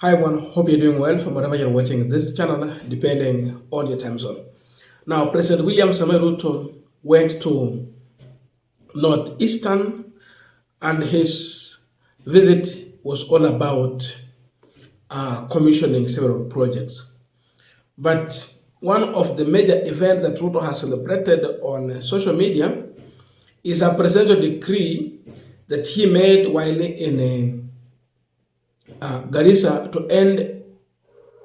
Hi everyone, hope you're doing well from wherever you're watching this channel, depending on your time zone. Now, President William Samoei Ruto went to Northeastern and his visit was all about commissioning several projects. But one of the major events that Ruto has celebrated on social media is a presidential decree that he made while in Garissa to end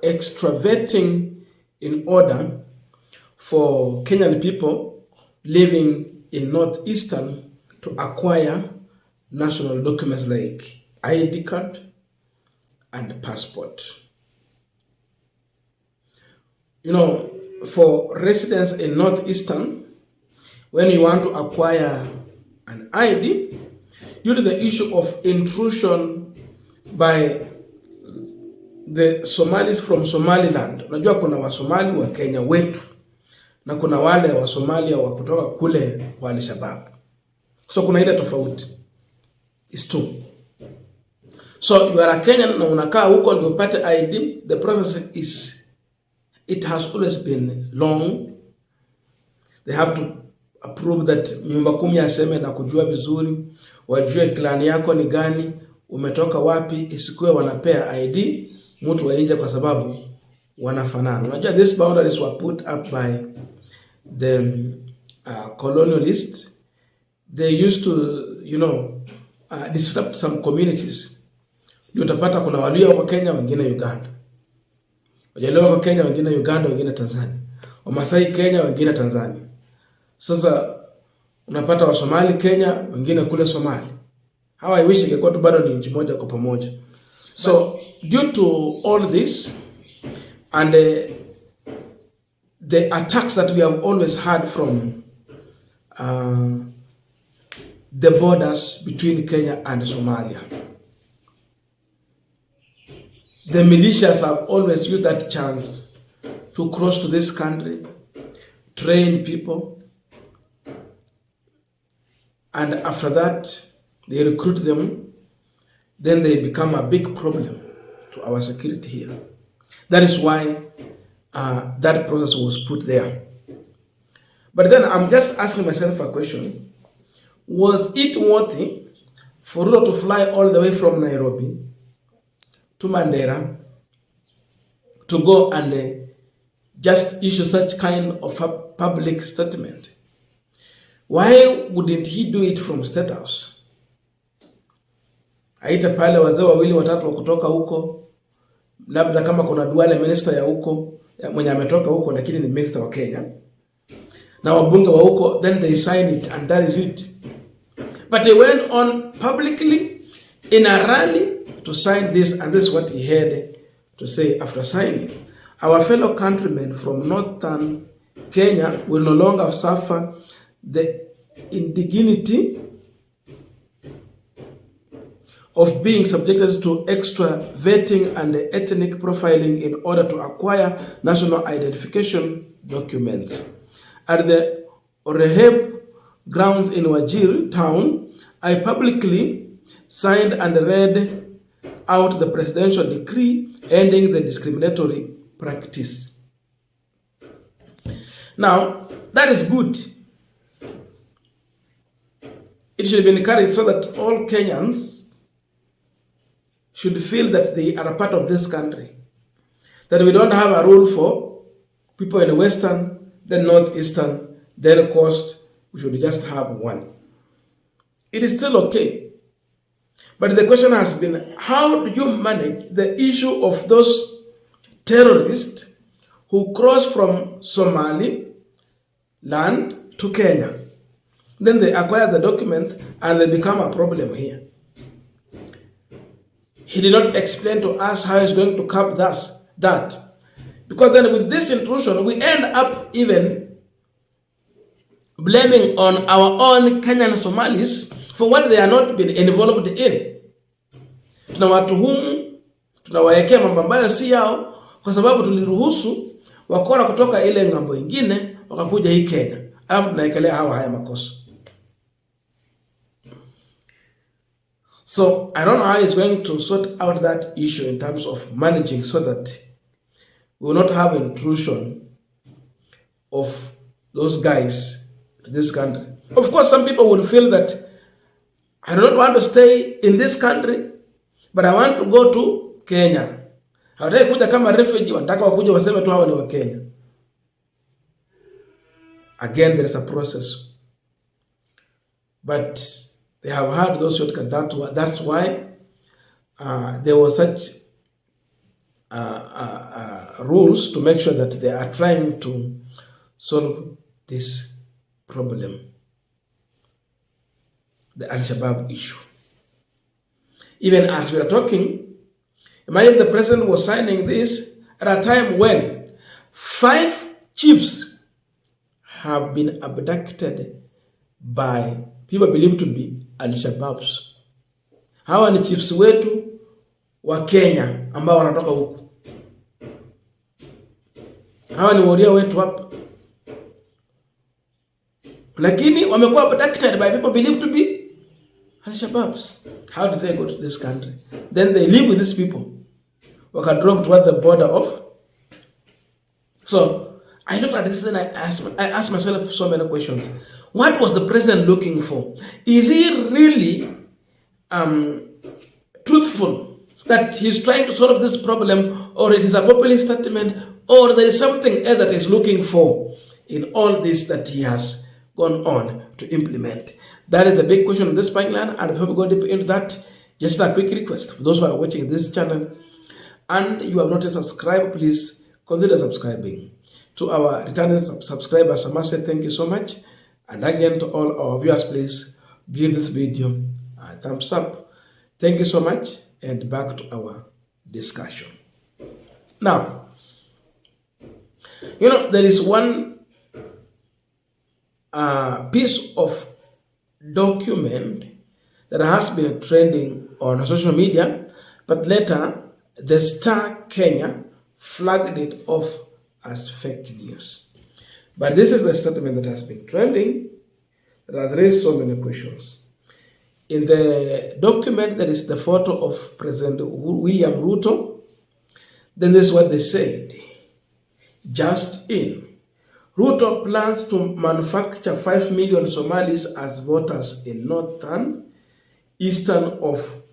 extravating in order for Kenyan people living in Northeastern to acquire national documents like ID card and passport. You know, for residents in Northeastern, when you want to acquire an ID, due to the issue of intrusion by the Somalis from Somaliland. Unajua kuna Wasomali wa Kenya wetu na kuna wale wa Somalia wa kutoka kule kwa Al-Shabaab. So kuna ile tofauti. It's two. So you are a Kenyan na unakaa huko ndio upate ID. The process it has always been long. They have to approve that nyumba 10 aseme na kujua vizuri, wajue clan yako ni gani, umetoka wapi, isikuwe wanapea ID mtu wa nje kwa sababu wanafanana. Unajua these boundaries were put up by the colonialists. They used to, disrupt some communities. Ndio utapata kuna Waluhya wako Kenya, wengine Uganda. Wajaluo wako Kenya, wengine Uganda, wengine Tanzania. Wamasai Kenya, wengine Tanzania. Sasa unapata wa Somali Kenya, wengine kule Somali. How I wish ingekuwa tu bado ni nchi moja kwa pamoja. So due to all this and the attacks that we have always had from the borders between Kenya and Somalia, the militias have always used that chance to cross to this country, train people, and after that they recruit them, then they become a big problem to our security here. That is why that process was put there. But then I'm just asking myself a question. Was it worthy for Ruto to fly all the way from Nairobi to Mandera to go and just issue such kind of a public statement? Why wouldn't he do it from State House? Aita pale wazee wawili watatu wa kutoka huko, labda kama kuna duale minister ya huko mwenye ametoka huko lakini ni minister wa Kenya, na wabunge wa huko, then they sign it and that is it. But he went on publicly in a rally to sign this, and this is what he had to say after signing. Our fellow countrymen from northern Kenya will no longer suffer the indignity of being subjected to extra vetting and ethnic profiling in order to acquire national identification documents. At the Oreheb grounds in Wajir town, I publicly signed and read out the presidential decree ending the discriminatory practice. Now, that is good. It should be encouraged so that all Kenyans should feel that they are a part of this country. That we don't have a rule for people in the Western, then Northeastern, then Coast. We should just have one. It is still okay. But the question has been, how do you manage the issue of those terrorists who cross from Somali land to Kenya? Then they acquire the document and they become a problem here. He did not explain to us how he's going to curb that. Because then with this intrusion, we end up even blaming on our own Kenyan Somalis for what they are not been involved in. Tunawatuhumu, tunawaekea mambo ambayo si yao kwa sababu tuliruhusu wakora kutoka ile ngambo ingine wakakuja hii Kenya. Alafu tunaekelea hawa haya makosa. So I don't know how he's going to sort out that issue in terms of managing so that we will not have intrusion of those guys to this country. Of course, some people will feel that I do not want to stay in this country, but I want to go to Kenya. Hawataki kuja kama refugee, wanataka wakuja waseme tu hawa ni wa Kenya. Again, there is a process. But they have had those shortcuts. That's why there was such rules to make sure that they are trying to solve this problem, the Al-Shabaab issue. Even as we are talking, imagine the president was signing this at a time when 5 chiefs have been abducted by people believed to be Al-Shabaabs. Hawa ni chiefs wetu wa Kenya ambao wanatoka huku. Hawa ni warrior wetu hapa. Lakini wamekuwa abducted by people believed to be Al-Shabaabs. How did they go to this country? Then they live with these people. Waka drop toward the border of. So I looked at this and I asked myself so many questions. What was the president looking for? Is he really truthful that he's trying to solve this problem, or it is a populist statement, or there is something else that he's looking for in all this that he has gone on to implement? That is the big question on this Punchline, and before we go deep into that, just a quick request for those who are watching this channel and you have not yet subscribed, please consider subscribing. To our returning subscribers, I must say thank you so much. And again, to all our viewers, please give this video a thumbs up. Thank you so much, and back to our discussion. Now, there is one piece of document that has been trending on social media, but later the Star Kenya flagged it off as fake news. But this is the statement that has been trending, that has raised so many questions. In the document, there is the photo of President William Ruto. Then this is what they said. Just in, Ruto plans to manufacture 5 million Somalis as voters in northern, eastern of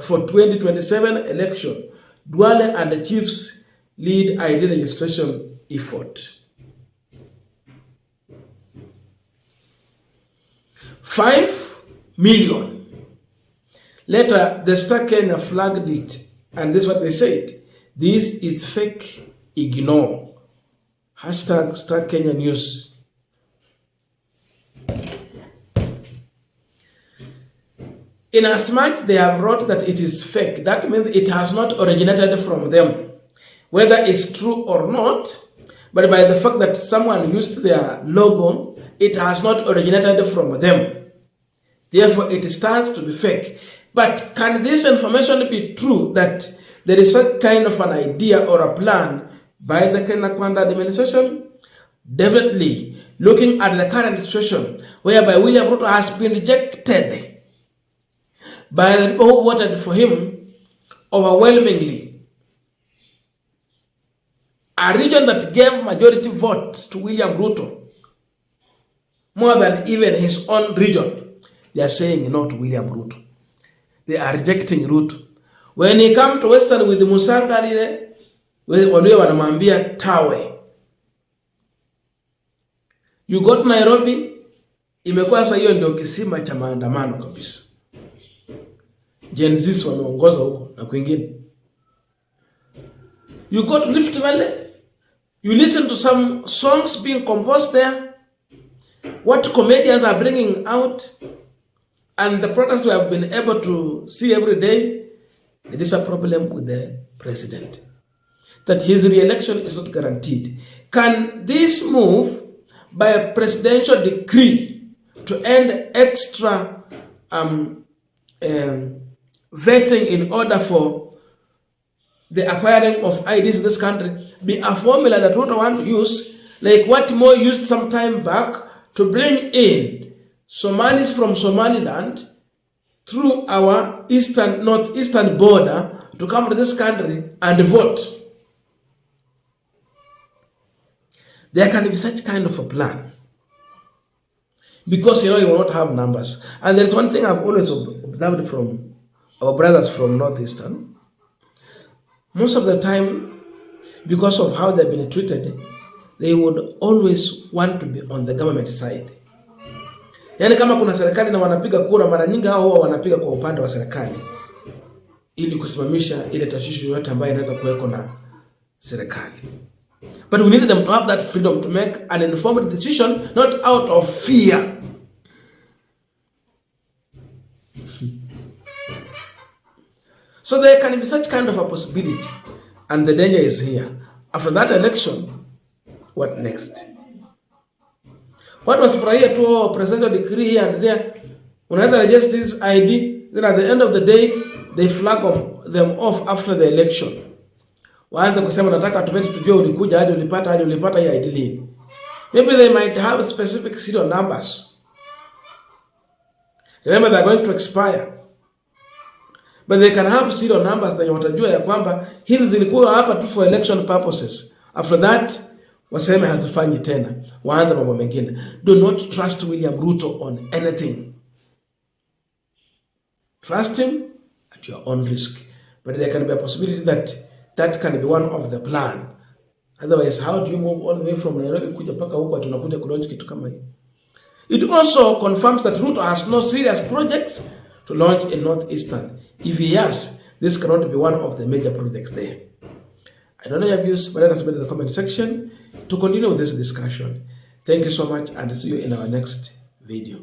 for 2027 election. Duale and the chiefs lead ID registration effort. 5 million. Later, the Star Kenya flagged it, and this is what they said. This is fake, ignore. Hashtag Star Kenya News. In as much they have wrote that it is fake, that means it has not originated from them. Whether it's true or not, but by the fact that someone used their logo, it has not originated from them. Therefore, it stands to be fake. But can this information be true, that there is such kind of an idea or a plan by the Kenya Kwanza administration? Definitely. Looking at the current situation, whereby William Ruto has been rejected by the people who voted for him overwhelmingly. A region that gave majority votes to William Ruto, more than even his own region, they are saying no to William Ruto. They are rejecting Ruto. When he come to Western with the Musangarire, wale wanamwambia tawe. You got Nairobi, imekuwa sasa hiyo ndio kisima cha maandamano kabisa. Gen Z wanaongoza huko na kwingine. You got Rift Valley, you listen to some songs being composed there, what comedians are bringing out, and the protests we have been able to see every day. It is a problem with the president, that his re-election is not guaranteed. Can this move by a presidential decree to end extra vetting in order for the acquiring of IDs in this country be a formula that Ruto want to use, like what Mo used some time back to bring in Somalis from Somaliland through our northeastern border to come to this country and vote. There can be such kind of a plan. Because you will not have numbers. And there's one thing I've always observed from our brothers from northeastern. Most of the time, because of how they've been treated, they would always want to be on the government side. Yaani kama kuna serikali na wanapiga kura, mara nyingi hao huwa wanapiga kwa upande wa serikali ili kusimamisha ile tashwishi yote ambayo inaweza kuweko na serikali. But we need them to have that freedom to make an informed decision, not out of fear. So there can be such kind of a possibility, and the danger is here. After that election, what next? What was prior to presidential decree here and there? Unaweza register this ID, then at the end of the day, they flag them off after the election. Waanze kusema nataka tupete tujue ulikuja aje, ulipata hii ID lini. Maybe they might have specific serial numbers. Remember, they're going to expire. But they can have serial numbers na watajua ya kwamba hizi zilikuwa hapa tu for election purposes. After that, waseme hazifanyi tena. Waanze mambo mengine. Do not trust William Ruto on anything. Trust him at your own risk. But there can be a possibility that can be one of the plan. Otherwise, how do you move all the way from Nairobi kuja paka huko tunakuja kulaunch kitu kama hii? It also confirms that Ruto has no serious projects to launch in Northeastern. If he has, this cannot be one of the major projects there. I don't know your views, but let us put in the comment section to continue with this discussion. Thank you so much and see you in our next video.